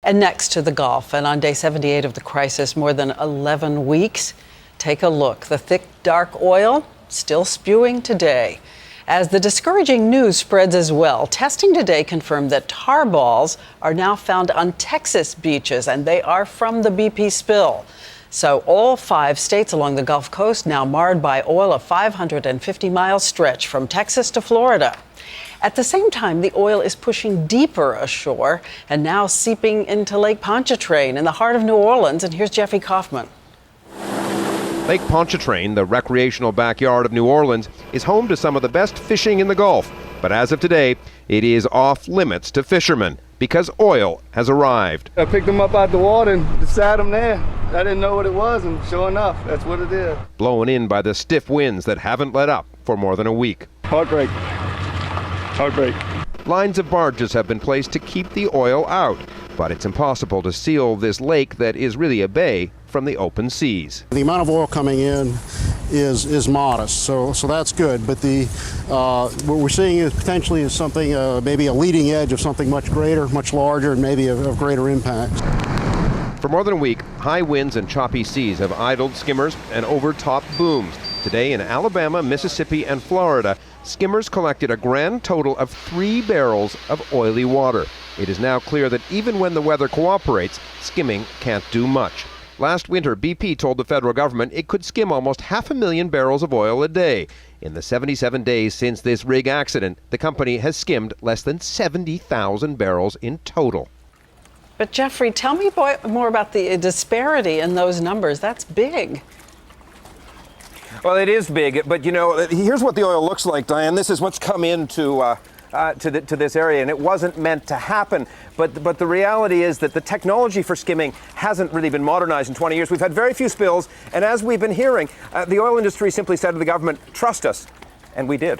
And next to the Gulf, and on day 78 of the crisis, more than 11 weeks, take a look. The thick, dark oil still spewing today. As the discouraging news spreads as well, testing today confirmed that tar balls are now found on Texas beaches, and they are from the BP spill. So all 5 states along the Gulf Coast now marred by oil, a 550-mile stretch from Texas to Florida. At the same time, the oil is pushing deeper ashore and now seeping into Lake Pontchartrain in the heart of New Orleans. And here's Jeffrey Kaufman. Lake Pontchartrain, the recreational backyard of New Orleans, is home to some of the best fishing in the Gulf. But as of today, it is off limits to fishermen because oil has arrived. I picked them up out the water and decided them there. I didn't know what it was, and sure enough, that's what it is. Blown in by the stiff winds that haven't let up for more than a week. Heartbreak. Heartbreak. Lines of barges have been placed to keep the oil out, but it's impossible to seal this lake that is really a bay from the open seas. The amount of oil coming in is modest, so that's good. But what we're seeing is potentially is something, maybe a leading edge of something much greater, much larger, and maybe of greater impact. For more than a week, high winds and choppy seas have idled skimmers and overtopped booms. Today in Alabama, Mississippi, and Florida, skimmers collected a grand total of 3 barrels of oily water. It is now clear that even when the weather cooperates, skimming can't do much. Last winter, BP told the federal government it could skim almost 500,000 barrels of oil a day. In the 77 days since this rig accident, the company has skimmed less than 70,000 barrels in total. But Jeffrey, tell me more about the disparity in those numbers. That's big. Well, it is big, but you know, here's what the oil looks like, Diane. This is what's come into to this area, and it wasn't meant to happen. But the reality is that the technology for skimming hasn't really been modernized in 20 years. We've had very few spills, and as we've been hearing, the oil industry simply said to the government, "Trust us," and we did.